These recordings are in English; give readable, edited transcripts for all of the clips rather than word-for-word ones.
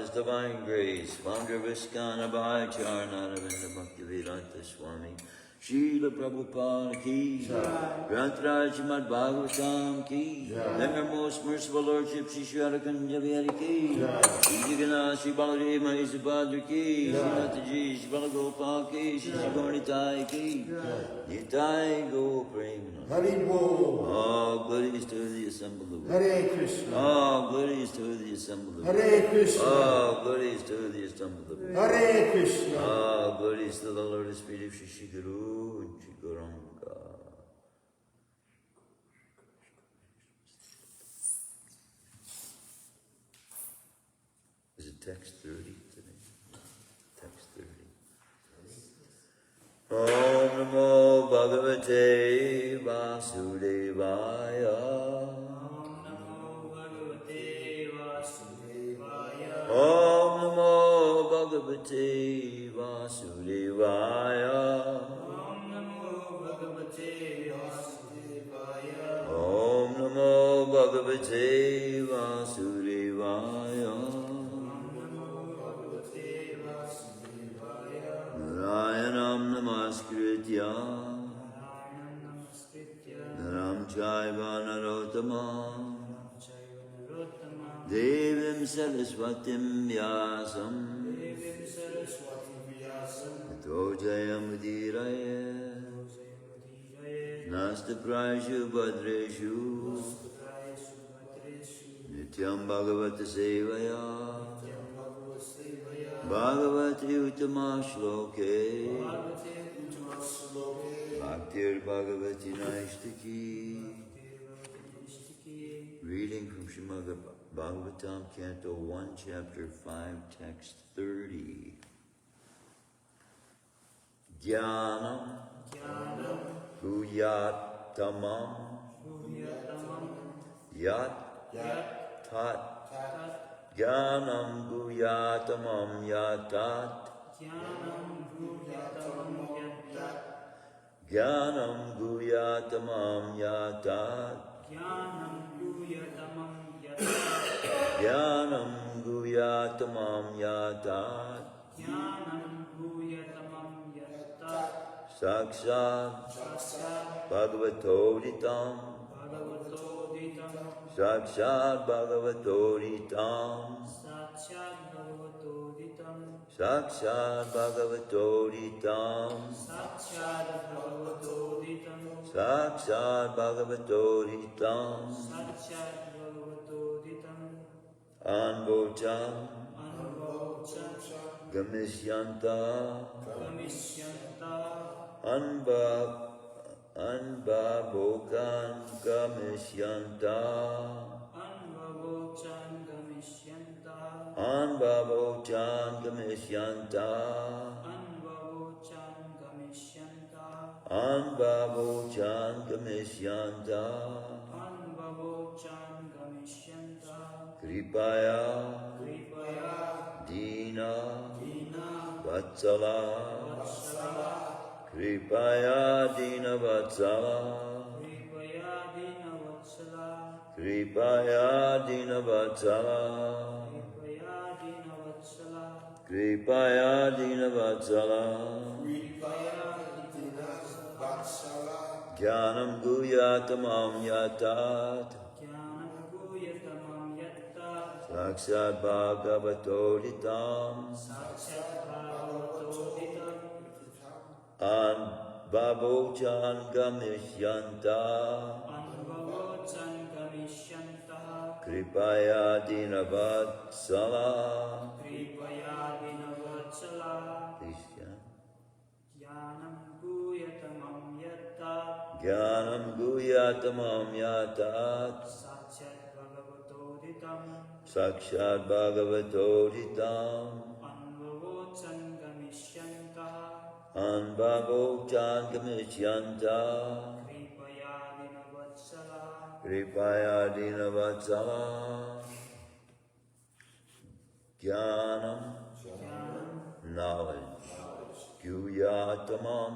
His divine grace, founder of Iskana Bhai-Charana Ravinda Bhaktivedanta Swami, Srila Prabhupada ki, Grantaraj Shrimadbhagavatam ki, then our most merciful Lordship, Shri Shri Kunja Vihari ki, Shri Jagannath Shri Baladeva Shri Subhadra ki, Shri Mataji, Shri Balagopal ki, Shri Gaurnitai ki, Nitai Go Premanand. Hari Bol. All glories to the assembled. Hare Krishna. All glories to the assembled. Hare Krishna. All glories to the assembled. Hare Krishna. All glories to the Lord Spirit of Shri Guru and Shri Gauranga. Is it text 30 today? Text 30. Om Namo Bhagavate Vasudevaya. Om Namo Bhagavate Vasudevaya. Om Namo Bhagavate Vasudevaya. Om Namo Bhagavate Vasudevaya. Om Namo Bhagavate Vasudevaya. Narayanam Namaskritya Naram Chaiva Narottamam Devim Saraswatim Vyasam Tato Jayamudiraye Nasta Prashu Bhadreshu Nityam Bhagavata Sevaya Bhagavati Uttama Shloke Bhaktir Bhagavati Naishtaki. Reading from Shrimadbhagavatam, Canto 1, Chapter 5, Text 30. Jnanam Guyat Tamam Yat Tat Jnanam Guyatamam Yatat Jnanam Guyatamam Yatat Jnanam Guyatamam Yatat Sakshat Bhagavatoditam Sakshat Bhagavatoditam Sakshat Bhagavatoditam Sakshat Bhagavatoditam Anvocam Gamishyanta Anbavokan Gamishyanta Anbavochan Gamishyanta Anbavochan Gamishyanta Kripaya Dina Vatsala Kripaya Dina Vatsala Kripaya Dina Vatsala Kripaya Dina Vatsala Jnanam Guyatamam Yatat Sakshat Bhagavatoditam Anbhavochan Gamishyanta Kripaya Dinavatsala Jnanam Guyatamam Yatat Sakshat Bhagavatoditam Anbhavochan Gamishyanta Kripaya Dinavatsala Jnanam knowledge Guyatamam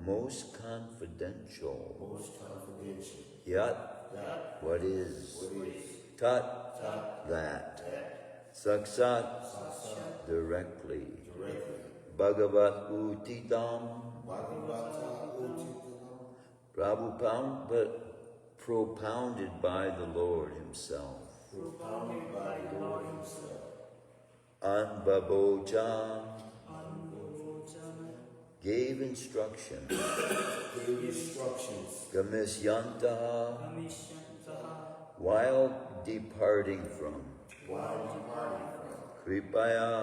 most confidential Yat what is Tat that Saksat directly Bhagavat Utitam propounded by the Lord Himself. Anbabochan gave instruction. Gamishyanta while departing from. Kripaya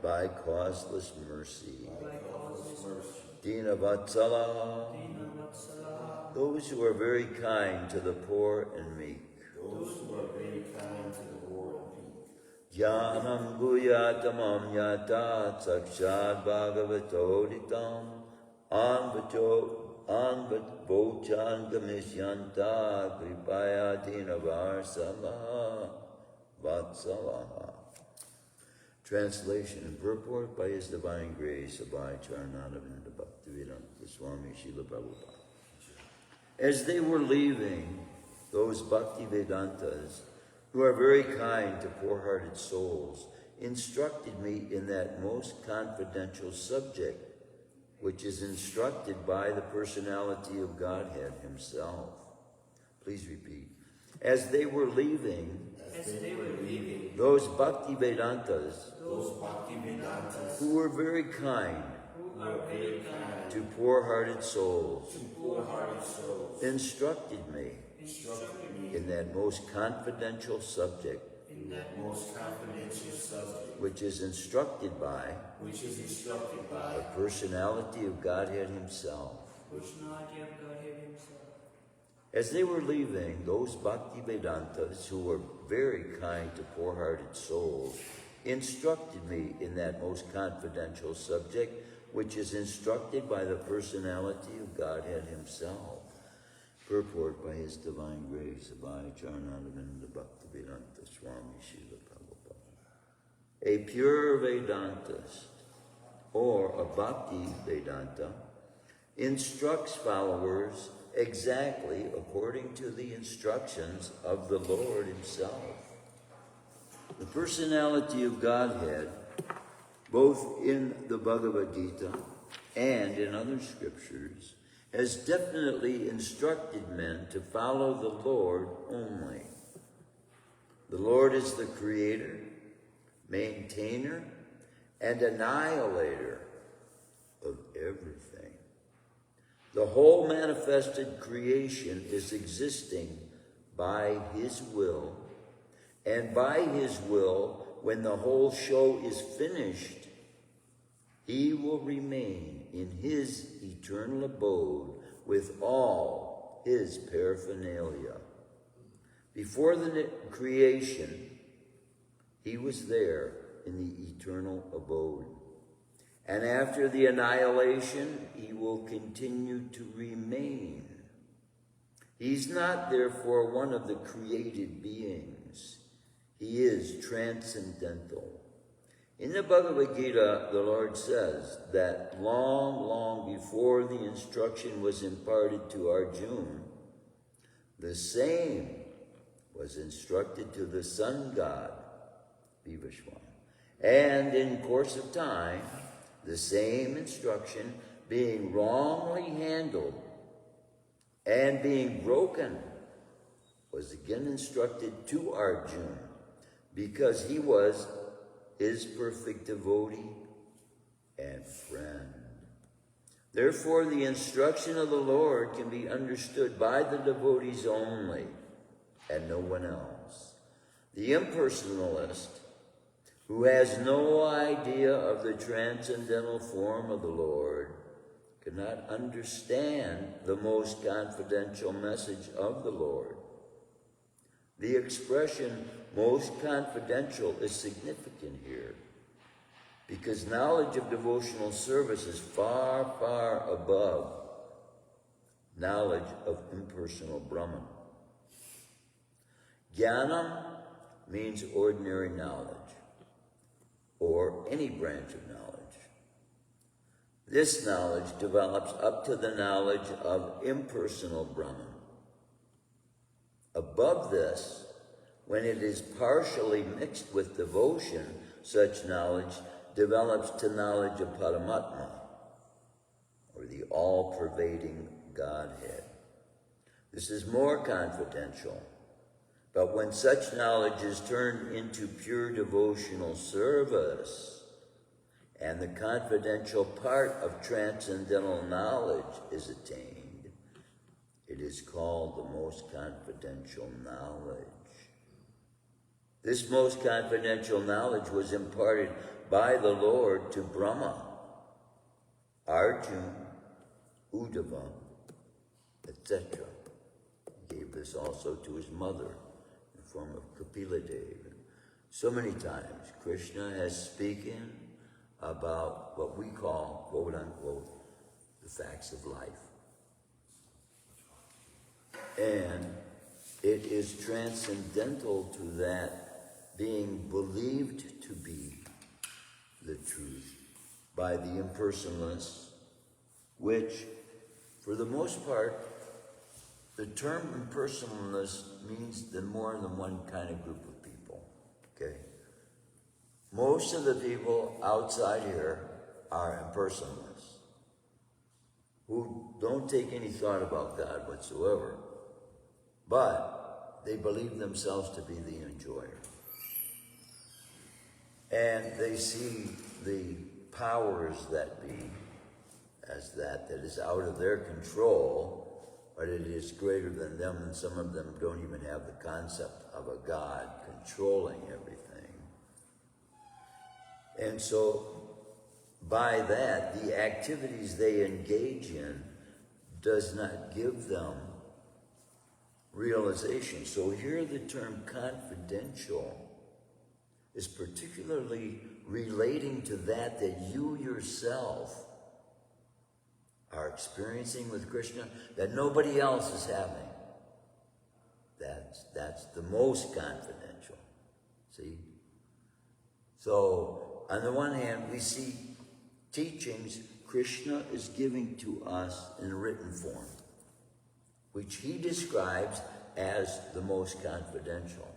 by causeless mercy. Dinavatsala those who are very kind to the poor and meek. Jnanam guyatamam yata sakshad bhagavatoditam anvachan gamishyanta kripaya dinavarsala vatsalaha. Translation and purport by His Divine Grace, Abhay Charanadavinda Bhaktivedanta Swami Srila Prabhupada. As they were leaving, those Bhaktivedantas, who are very kind to poor-hearted souls, instructed me in that most confidential subject, which is instructed by the personality of Godhead Himself. Please repeat. As they were leaving, those Bhaktivedantas, who were very kind to poor-hearted souls, instructed me in that most confidential subject, which is instructed by the personality of Godhead Himself. As they were leaving, those Bhaktivedantas, who were very kind to poor-hearted souls, instructed me in that most confidential subject, which is instructed by the personality of Godhead Himself. Purport by His Divine Grace, Abhay Charanadavinda Bhaktivedanta Swami Srila Prabhupada. A pure Vedantist, or a Bhakti Vedanta, instructs followers exactly according to the instructions of the Lord Himself. The personality of Godhead, both in the Bhagavad Gita and in other scriptures, has definitely instructed men to follow the Lord only. The Lord is the creator, maintainer, and annihilator of everything. The whole manifested creation is existing by His will, and by His will, when the whole show is finished, He will remain in His eternal abode with all His paraphernalia. Before the creation, He was there in the eternal abode. And after the annihilation, He will continue to remain. He's not, therefore, one of the created beings. He is transcendental. In the Bhagavad Gita, the Lord says that long, long before the instruction was imparted to Arjuna, the same was instructed to the sun god, Vivashwan. And in course of time, the same instruction being wrongly handled and being broken was again instructed to Arjuna, because he was His perfect devotee and friend. Therefore, the instruction of the Lord can be understood by the devotees only, and no one else. The impersonalist, who has no idea of the transcendental form of the Lord, cannot understand the most confidential message of the Lord. The expression most confidential is significant here, because knowledge of devotional service is far, far above knowledge of impersonal Brahman. Jnanam means ordinary knowledge, or any branch of knowledge. This knowledge develops up to the knowledge of impersonal Brahman. Above this, when it is partially mixed with devotion, such knowledge develops to knowledge of Paramatma, or the all-pervading Godhead. This is more confidential, But when such knowledge is turned into pure devotional service, and the confidential part of transcendental knowledge is attained, it is called the most confidential knowledge. This most confidential knowledge was imparted by the Lord to Brahma, Arjuna, Uddhava, etc. He gave this also to his mother in the form of Kapila Deva. So many times Krishna has spoken about what we call, quote unquote, the facts of life. And it is transcendental to that being believed to be the truth by the impersonalists, which, for the most part, the term impersonalist means more than one kind of group of people, okay? Most of the people outside here are impersonalists who don't take any thought about God whatsoever, but they believe themselves to be the enjoyer. And they see the powers that be as that is out of their control, but it is greater than them, and some of them don't even have the concept of a God controlling everything. And so, by that, the activities they engage in does not give them realization. So here the term confidential is particularly relating to that you yourself are experiencing with Krishna that nobody else is having. That's the most confidential. See? So, on the one hand, we see teachings Krishna is giving to us in written form, which he describes as the most confidential.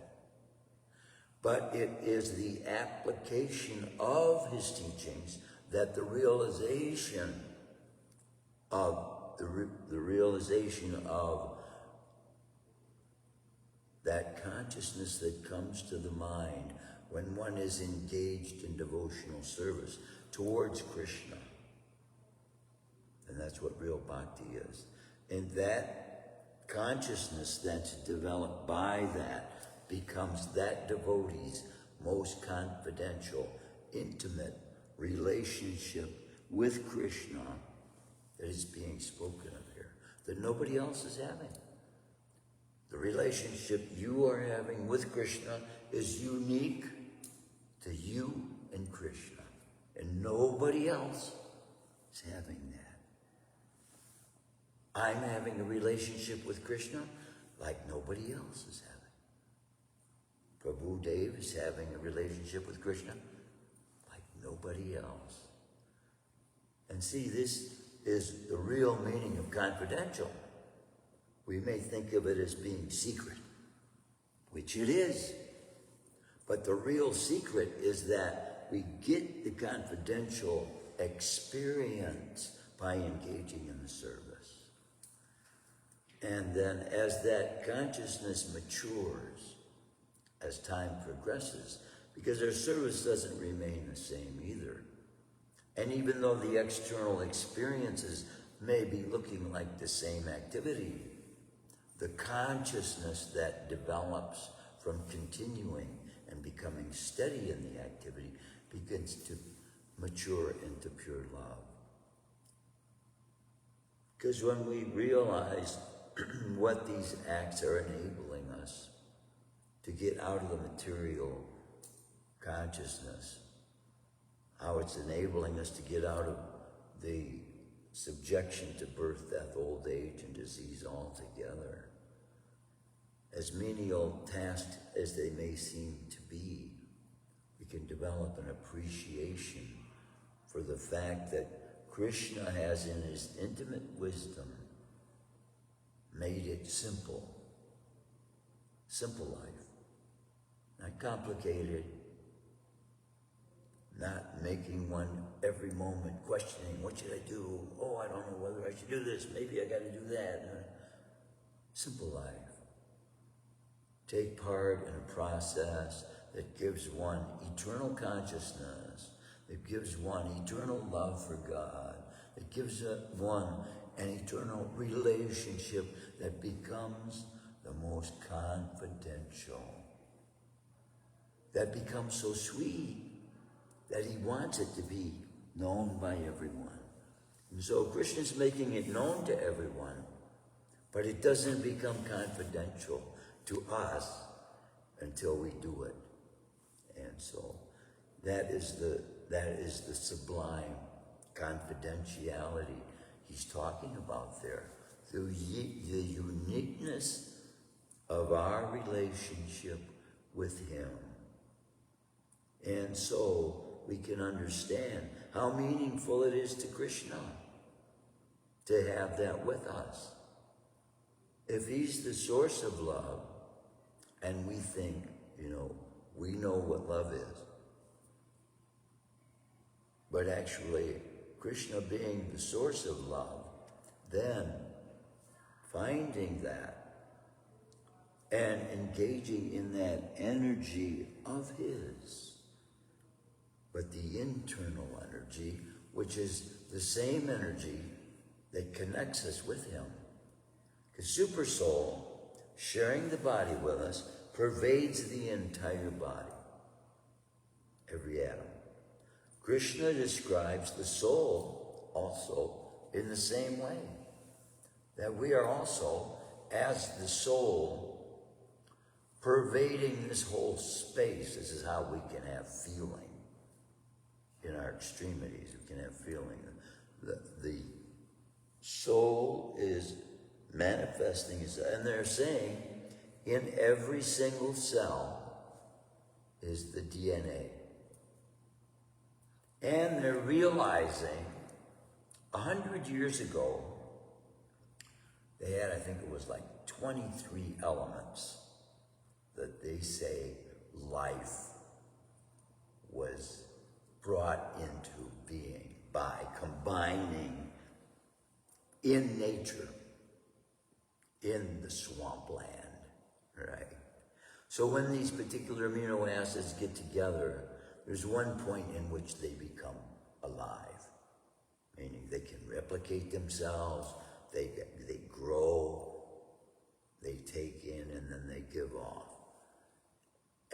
But it is the application of his teachings that the realization of that consciousness that comes to the mind when one is engaged in devotional service towards Krishna. And that's what real bhakti is. And that consciousness that's developed by that becomes that devotee's most confidential, intimate relationship with Krishna that is being spoken of here, that nobody else is having. The relationship you are having with Krishna is unique to you and Krishna, and nobody else is having that. I'm having a relationship with Krishna like nobody else is having. Prabhu Dev is having a relationship with Krishna like nobody else. And see, this is the real meaning of confidential. We may think of it as being secret, which it is. But the real secret is that we get the confidential experience by engaging in the service. And then as that consciousness matures, as time progresses, because our service doesn't remain the same either. And even though the external experiences may be looking like the same activity, the consciousness that develops from continuing and becoming steady in the activity begins to mature into pure love. Because when we realize what these acts are enabling us to get out of the material consciousness, how it's enabling us to get out of the subjection to birth, death, old age, and disease altogether. As menial tasks as they may seem to be, we can develop an appreciation for the fact that Krishna has, in his intimate wisdom, made it simple. Simple life. Not complicated. Not making one every moment questioning, what should I do? Oh, I don't know whether I should do this. Maybe I got to do that. Simple life. take part in a process that gives one eternal consciousness, that gives one eternal love for God, that gives one an eternal relationship that becomes the most confidential, that becomes so sweet that he wants it to be known by everyone. And so Krishna's making it known to everyone, but it doesn't become confidential to us until we do it. And so that is the sublime confidentiality he's talking about there. The uniqueness of our relationship with him. And so we can understand how meaningful it is to Krishna to have that with us. If he's the source of love, and we think, we know what love is, but actually Krishna being the source of love, then finding that and engaging in that energy of his, but the internal energy, which is the same energy that connects us with him. Because Super Soul, sharing the body with us, pervades the entire body, every atom. Krishna describes the soul also in the same way, that we are also, as the soul, pervading this whole space. This is how we can have feeling in our extremities. We can have feeling. The soul is manifesting itself, and they're saying in every single cell is the DNA. And they're realizing 100 years ago, they had, I think it was like 23 elements that they say life was brought into being by combining in nature, in the swampland, right? So when these particular amino acids get together, there's one point in which they become alive, meaning they can replicate themselves, they grow, they take in, and then they give off.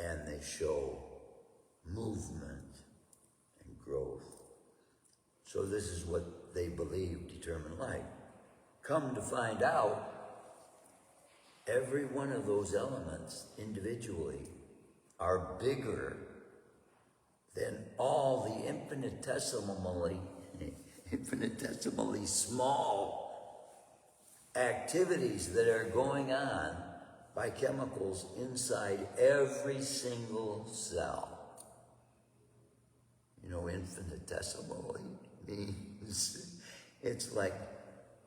And they show movement and growth. So this is what they believe determine life. Come to find out, every one of those elements individually are bigger than all the infinitesimally small activities that are going on by chemicals inside every single cell. Infinitesimally means it's like,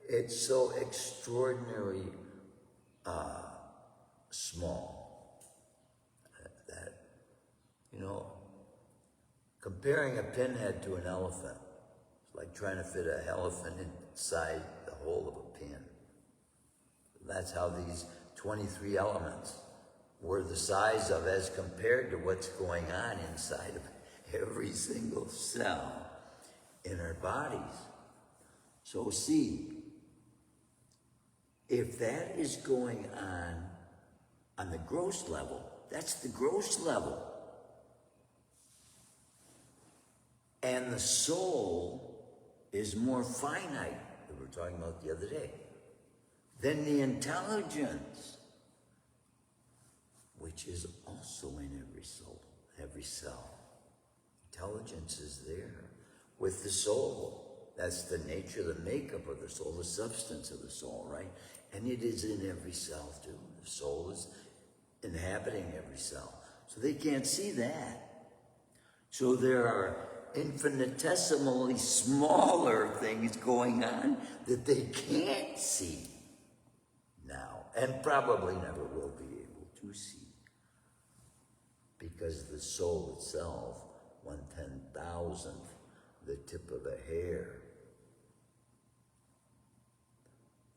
it's so extraordinary small that, comparing a pinhead to an elephant, it's like trying to fit an elephant inside the hole of a pin. That's how these 23 elements were the size of as compared to what's going on inside of every single cell in our bodies. So see, if that is going on the gross level, that's the gross level. And the soul is more finite, that we were talking about the other day, than the intelligence, which is also in every soul, every cell. Intelligence is there with the soul. That's the nature, the makeup of the soul, the substance of the soul, right? And it is in every cell too. The soul is inhabiting every cell. So they can't see that. So there are infinitesimally smaller things going on that they can't see now, and probably never will be able to see. Because the soul itself, 1/10,000th the tip of a hair.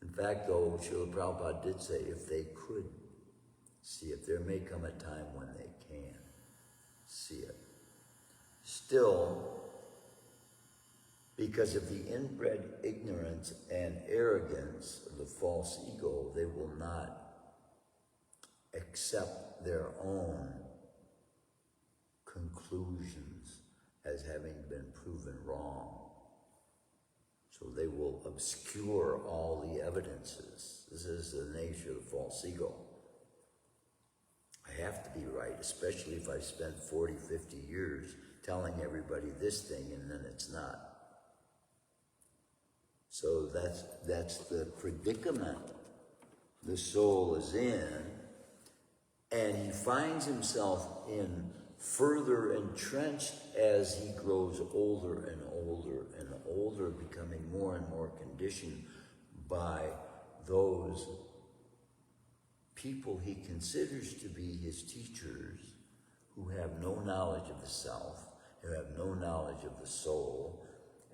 In fact, though, Srila Prabhupada did say if they could see it. There may come a time when they can see it. Still, because of the inbred ignorance and arrogance of the false ego, they will not accept their own conclusions as having been proven wrong. So they will obscure all the evidences. This is the nature of the false ego. I have to be right, especially if I spent 40, 50 years telling everybody this thing and then it's not. So that's the predicament the soul is in, and he finds himself in further entrenched as he grows older and older and older, becoming more and more conditioned by those people he considers to be his teachers, who have no knowledge of the self, who have no knowledge of the soul,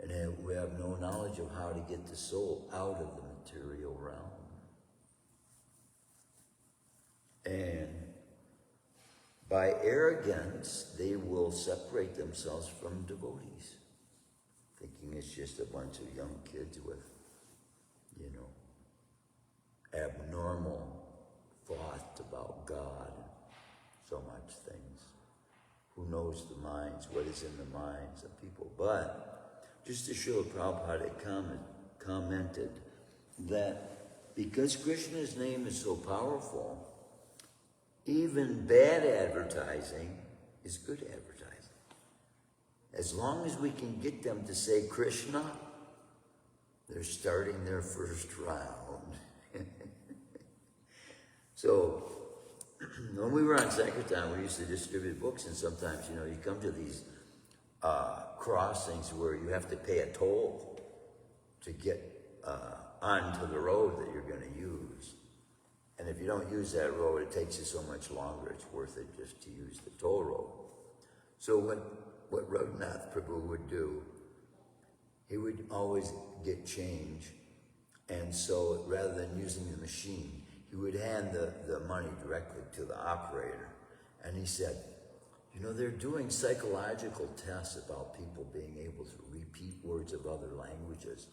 and who have no knowledge of how to get the soul out of the material realm. And by arrogance, they will separate themselves from devotees, thinking it's just a bunch of young kids with, abnormal thought about God and so much things. Who knows the minds, what is in the minds of people? But just to show Prabhupada commented that because Krishna's name is so powerful, even bad advertising is good advertising. As long as we can get them to say Krishna, they're starting their first round. So, when we were on Sankirtan, we used to distribute books, and sometimes, you come to these crossings where you have to pay a toll to get onto the road that you're going to use. And if you don't use that road, it takes you so much longer, it's worth it just to use the toll road. So what Raghunath Prabhu would do, he would always get change. And so rather than using the machine, he would hand the money directly to the operator. And he said, they're doing psychological tests about people being able to repeat words of other languages.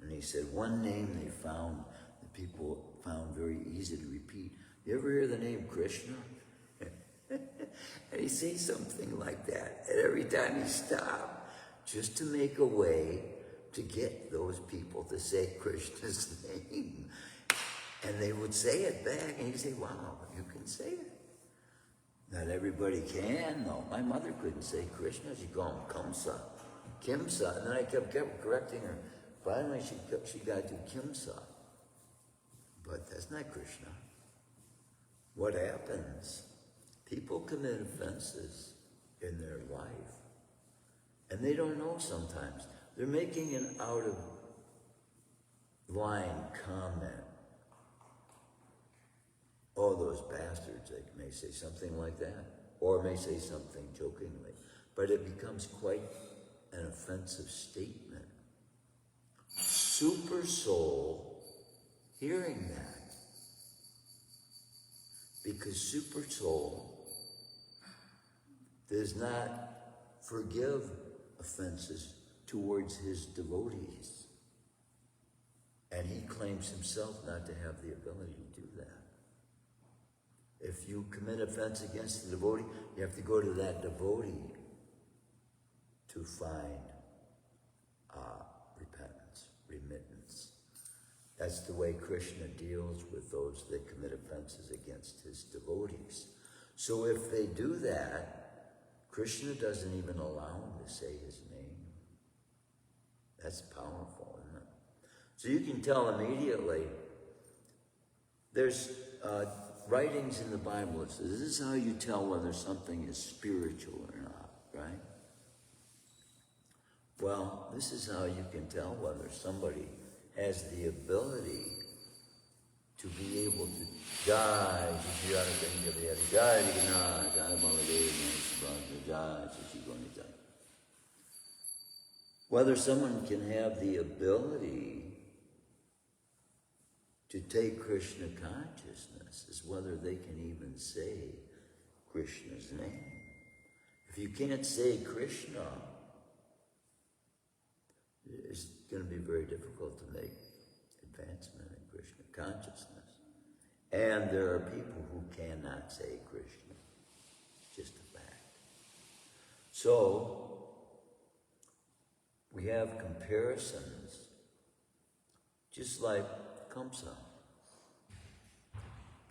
And he said, one name they found, that people found very easy to repeat. You ever hear the name Krishna? And he'd say something like that. And every time he stopped, just to make a way to get those people to say Krishna's name. And they would say it back, and he'd say, wow, you can say it. Not everybody can, though. My mother couldn't say Krishna. She'd call him Kamsa, Kimsa. And then I kept correcting her. Finally, she got to Kimsa. But that's not Krishna. What happens? People commit offenses in their life. And they don't know sometimes. They're making an out-of-line comment. Oh, those bastards, they may say something like that, or may say something jokingly, but it becomes quite an offensive statement. Super soul hearing that, because super soul does not forgive offenses towards his devotees, and he claims himself not to have the ability to do that. If you commit offense against the devotee, you have to go to that devotee to find repentance, remittance. That's the way Krishna deals with those that commit offenses against his devotees. So if they do that, Krishna doesn't even allow them to say his name. That's powerful, isn't it? So you can tell immediately. There's writings in the Bible that says, this is how you tell whether something is spiritual or not, right? Well, this is how you can tell whether somebody has the ability to be able to die. Whether someone can have the ability to take Krishna consciousness is whether they can even say Krishna's name. If you can't say Krishna, it's going to be very difficult to make advancement in Krishna consciousness. And there are people who cannot say Krishna. Just a fact. So, we have comparisons, just like Kamsa,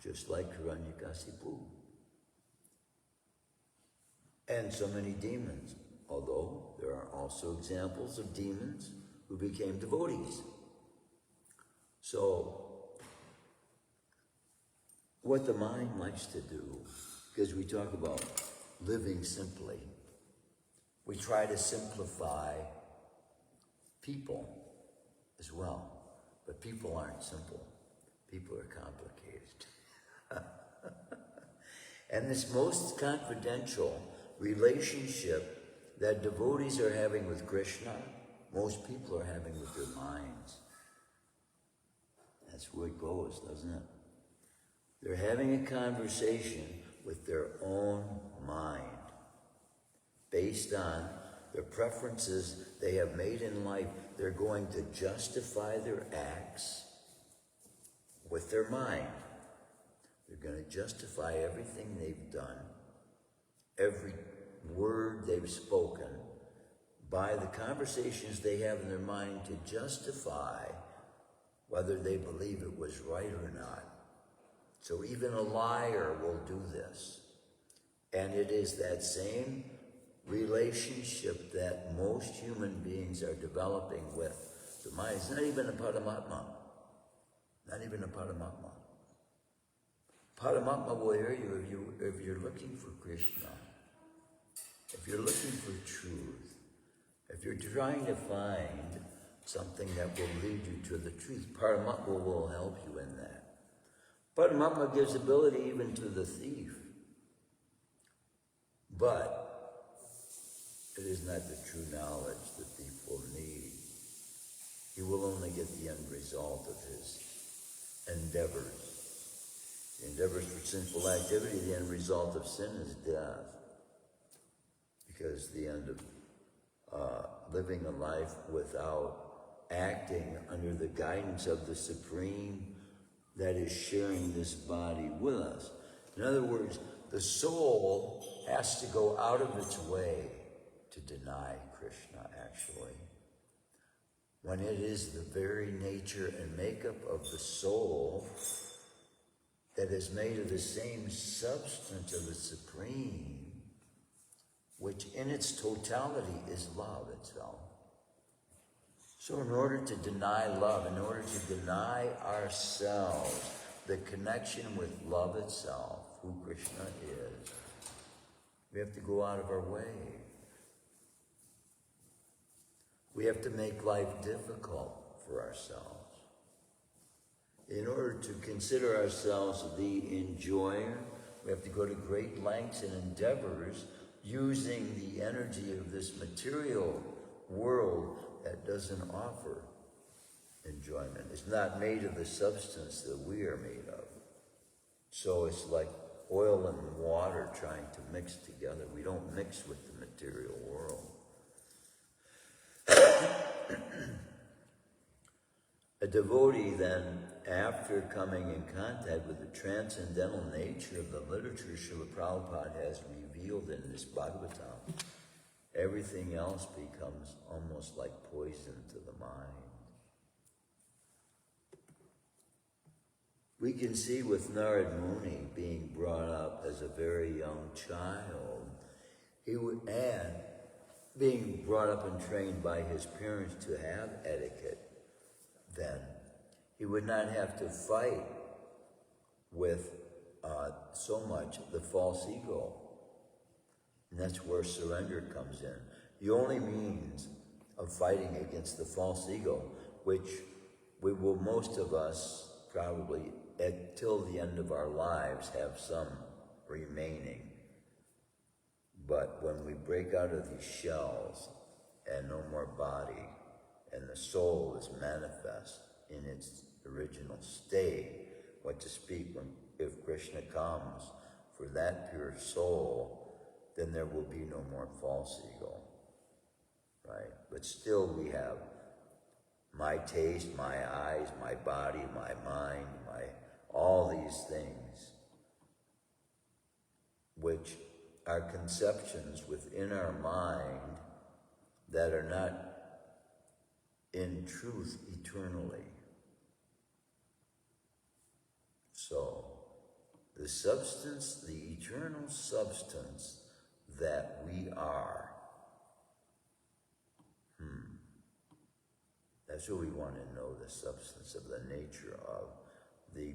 just like Hiranyakasipu, and so many demons, although there are also examples of demons who became devotees. So, what the mind likes to do, because we talk about living simply, we try to simplify people as well. But people aren't simple. People are complicated. And this most confidential relationship that devotees are having with Krishna, most people are having with their minds. That's where it goes, doesn't it? They're having a conversation with their own mind, based on their preferences they have made in life. They're going to justify their acts with their mind. They're going to justify everything they've done, every word they've spoken, by the conversations they have in their mind to justify whether they believe it was right or not. So even a liar will do this. And it is that same relationship that most human beings are developing with the mind. It's not even a Paramatma. Not even a Paramatma. Paramatma will hear you if you're looking for Krishna, if you're looking for truth, if you're trying to find something that will lead you to the truth. Paramatma will help you in that. Paramatma gives ability even to the thief. But it is not the true knowledge the thief will need. He will only get the end result of his endeavors. The endeavors for sinful activity, the end result of sin is death. Because the end of living a life without acting under the guidance of the Supreme that is sharing this body with us. In other words, the soul has to go out of its way to deny Krishna, actually, when it is the very nature and makeup of the soul that is made of the same substance of the Supreme, which in its totality is love itself. So in order to deny love, in order to deny ourselves the connection with love itself, who Krishna is, we have to go out of our way. We have to make life difficult for ourselves. In order to consider ourselves the enjoyer, we have to go to great lengths and endeavors using the energy of this material world that doesn't offer enjoyment. It's not made of the substance that we are made of. So it's like oil and water trying to mix together. We don't mix with the material world. A devotee then, after coming in contact with the transcendental nature of the literature Srila Prabhupada has revealed in this Bhagavatam, everything else becomes almost like poison to the mind. We can see with Narad Muni being brought up as a very young child, and being brought up and trained by his parents to have etiquette, then he would not have to fight with so much the false ego. And that's where surrender comes in. The only means of fighting against the false ego, which we will, most of us probably, till the end of our lives, have some remaining. But when we break out of these shells and no more body, and the soul is manifest in its original state. What to speak when, if Krishna comes for that pure soul, then there will be no more false ego, right? But still we have my taste, my eyes, my body, my mind, all these things, which are conceptions within our mind that are not in truth eternally. So, the substance, the eternal substance that we are, that's what we want to know, the substance of the nature of the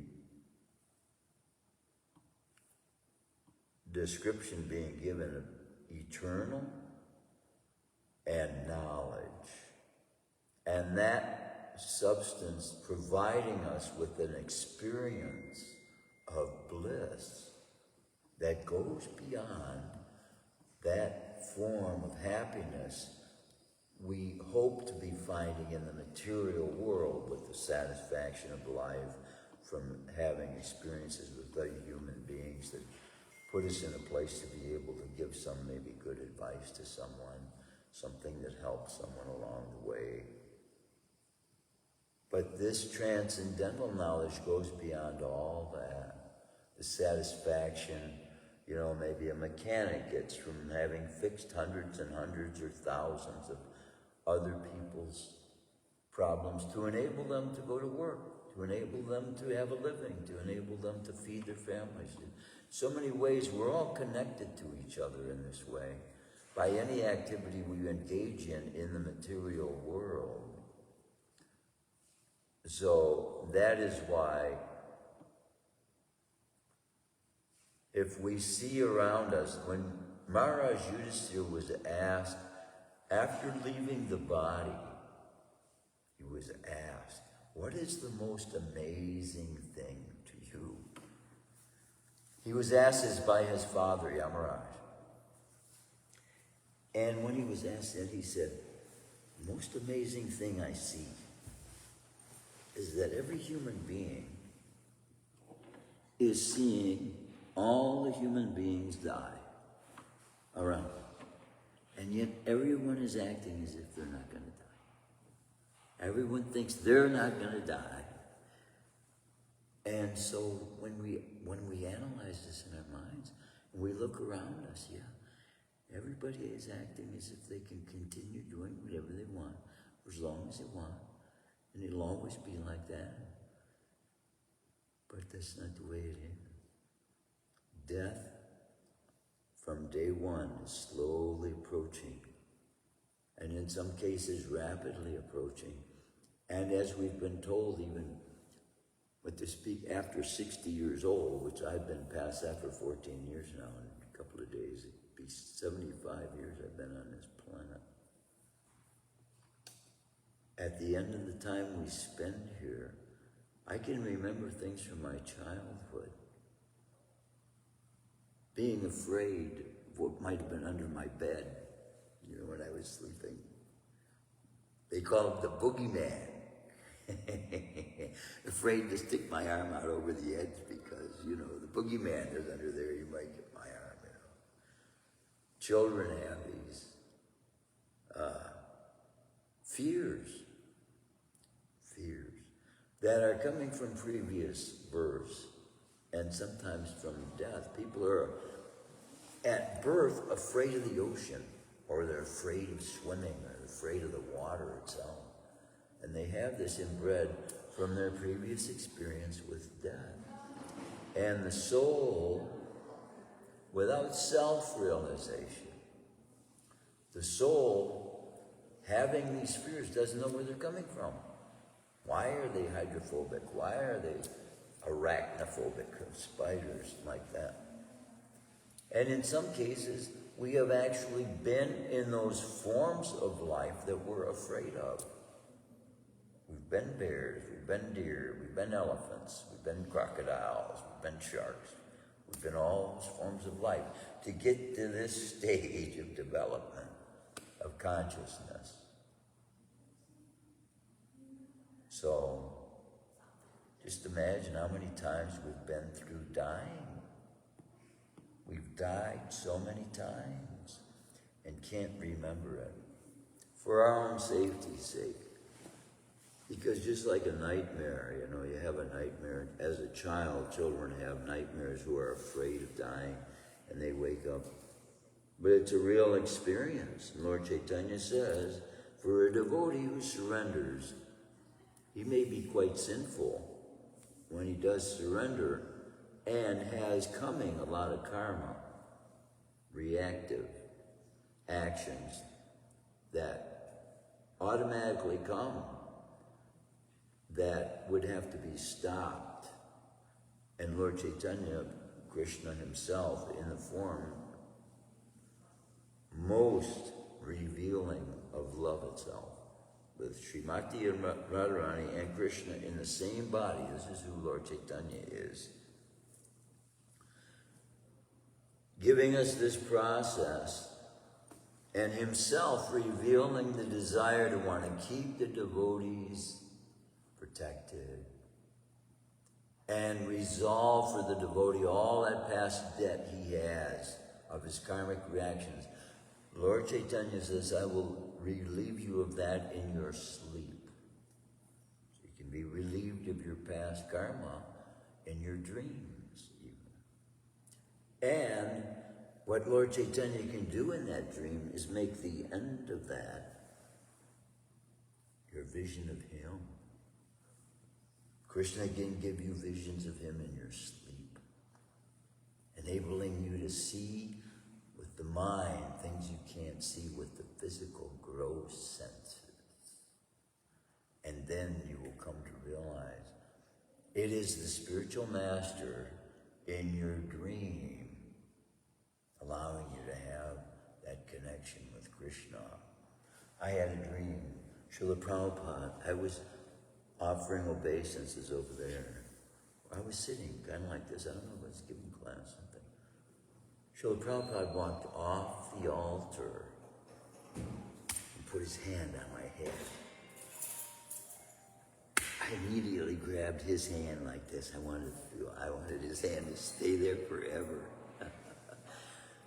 description being given of eternal and knowledge. And that substance providing us with an experience of bliss that goes beyond that form of happiness we hope to be finding in the material world with the satisfaction of life from having experiences with other human beings that put us in a place to be able to give some maybe good advice to someone, something that helps someone along the way. But this transcendental knowledge goes beyond all that. The satisfaction, maybe a mechanic gets from having fixed hundreds and hundreds or thousands of other people's problems to enable them to go to work, to enable them to have a living, to enable them to feed their families. In so many ways, we're all connected to each other in this way by any activity we engage in the material world. So that is why if we see around us, when Maharaj Yudhisthira was asked, after leaving the body, he was asked, what is the most amazing thing to you? He was asked this by his father, Yamaraj. And when he was asked that, he said, the most amazing thing I see is that every human being is seeing all the human beings die around them. And yet everyone is acting as if they're not going to die. Everyone thinks they're not going to die. And so when we analyze this in our minds, and we look around us, everybody is acting as if they can continue doing whatever they want for as long as they want. And it'll always be like that. But that's not the way it is. Death, from day one, is slowly approaching. And in some cases, rapidly approaching. And as we've been told, even, but to speak after 60 years old, which I've been past that for 14 years now, in a couple of days, it'd be 75 years I've been on this planet. At the end of the time we spend here, I can remember things from my childhood. Being afraid of what might have been under my bed, when I was sleeping. They call him the boogeyman. Afraid to stick my arm out over the edge because, the boogeyman is under there, you might get my arm, Children have these fears that are coming from previous births and sometimes from death. People are at birth afraid of the ocean, or they're afraid of swimming, or they're afraid of the water itself. And they have this inbred from their previous experience with death. And the soul, without self-realization, the soul, having these fears, doesn't know where they're coming from. Why are they hydrophobic? Why are they arachnophobic, spiders like that? And in some cases, we have actually been in those forms of life that we're afraid of. We've been bears, we've been deer, we've been elephants, we've been crocodiles, we've been sharks. We've been all those forms of life to get to this stage of development of consciousness. So, Just imagine how many times we've been through dying. We've died so many times and can't remember it. For our own safety's sake. Because just like a nightmare, you have a nightmare. As a child, children have nightmares who are afraid of dying and they wake up. But it's a real experience. And Lord Chaitanya says, for a devotee who surrenders, he may be quite sinful when he does surrender and has coming a lot of karma, reactive actions that automatically come that would have to be stopped. And Lord Chaitanya, Krishna himself, in the form most revealing of love itself, with Srimati and Radharani and Krishna in the same body. This is who Lord Chaitanya is. Giving us this process and himself revealing the desire to want to keep the devotees protected and resolve for the devotee all that past debt he has of his karmic reactions. Lord Chaitanya says, I will relieve you of that in your sleep. So you can be relieved of your past karma in your dreams even. And what Lord Chaitanya can do in that dream is make the end of that your vision of him. Krishna can give you visions of him in your sleep, enabling you to see with the mind things you can't see with the physical gross senses. And then you will come to realize it is the spiritual master in your dream allowing you to have that connection with Krishna. I had a dream, Srila Prabhupada, I was offering obeisances over there. I was sitting kind of like this, I don't know if I was giving class or something. Srila Prabhupada walked off the altar and put his hand on my head. I immediately grabbed his hand like this. I wanted his hand to stay there forever.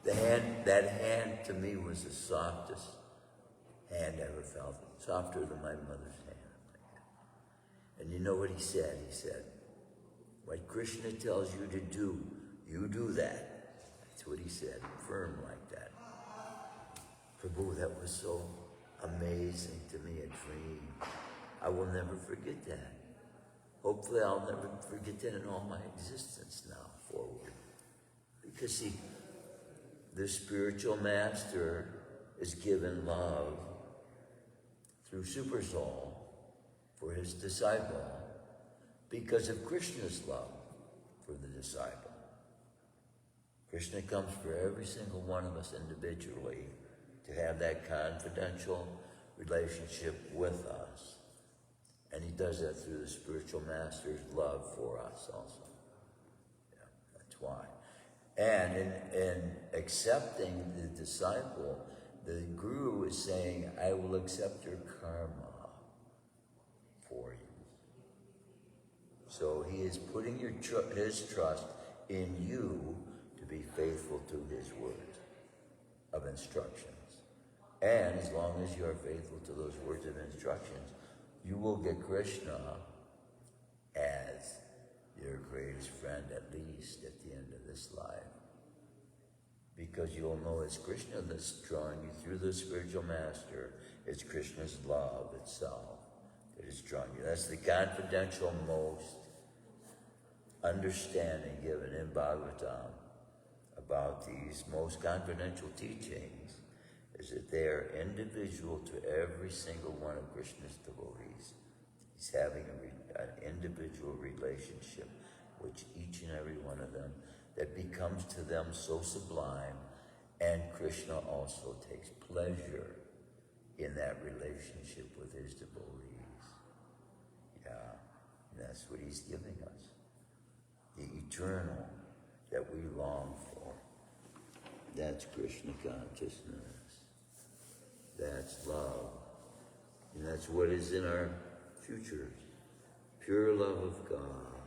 That hand to me was the softest hand I ever felt, softer than my mother's hand. And you know what he said? He said, what Krishna tells you to do, you do that. That's what he said, firm like that. Prabhu, that was so amazing to me, a dream. I will never forget that. Hopefully I'll never forget that in all my existence now forward. Because see, the spiritual master is given love through Super Soul for his disciple because of Krishna's love for the disciple. Krishna comes for every single one of us individually to have that confidential relationship with us. And he does that through the spiritual master's love for us also. Yeah, that's why. And in accepting the disciple, the guru is saying, I will accept your karma for you. So he is putting his trust in you to be faithful to his words of instructions. And as long as you are faithful to those words of instructions, you will get Krishna as your greatest friend, at least at the end of this life. Because you'll know it's Krishna that's drawing you through the spiritual master. It's Krishna's love itself that is drawing you. That's the confidential most understanding given in Bhagavatam about these most confidential teachings, is that they are individual to every single one of Krishna's devotees. He's having an individual relationship with each and every one of them that becomes to them so sublime, and Krishna also takes pleasure in that relationship with his devotees. Yeah, and that's what he's giving us. The eternal that we long for. That's Krishna consciousness. That's love. And that's what is in our future. Pure love of God.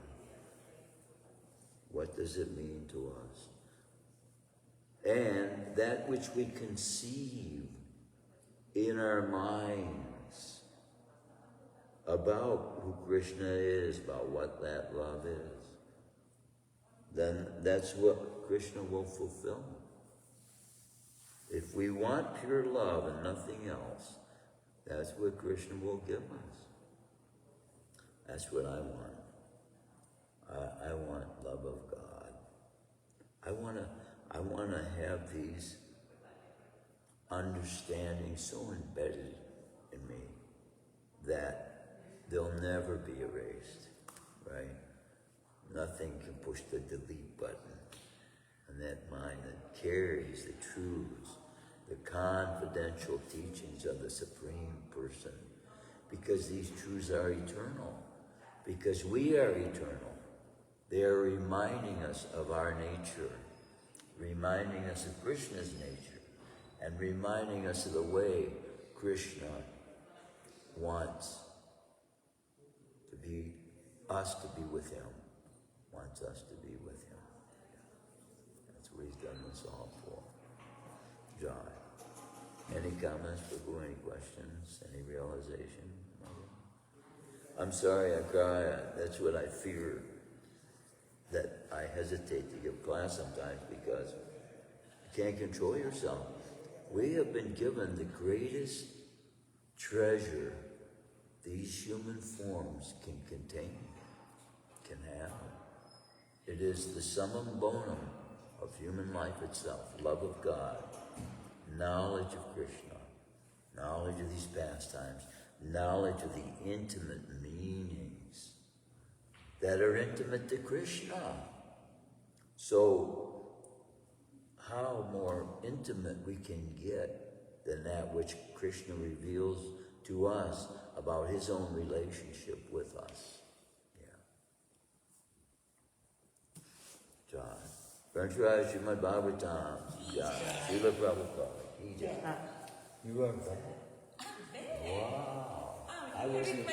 What does it mean to us? And that which we conceive in our minds about who Krishna is, about what that love is, then that's what Krishna will fulfill. If we want pure love and nothing else, that's what Krishna will give us. That's what I want. I want love of God. I want to have these understandings so embedded in me that they'll never be erased, right? Nothing can push the delete button. And that mind that carries the truths, the confidential teachings of the Supreme Person, because these truths are eternal, because we are eternal. They are reminding us of our nature, reminding us of Krishna's nature, and reminding us of the way Krishna wants us to be with him, wants us to be with him. That's what he's done this all for. John, any comments before any questions, any realization? I'm sorry I cry. That's what I fear, that I hesitate to give class sometimes because you can't control yourself. We have been given the greatest treasure these human forms can contain, can have. It is the summum bonum of human life itself, love of God, knowledge of Krishna, knowledge of these pastimes, knowledge of the intimate meanings that are intimate to Krishna. So, how more intimate we can get than that which Krishna reveals to us about his own relationship with us. Yeah. John. Shrimadbhagavatam. John. Srila Prabhupada. You are. Wow. I wasn't.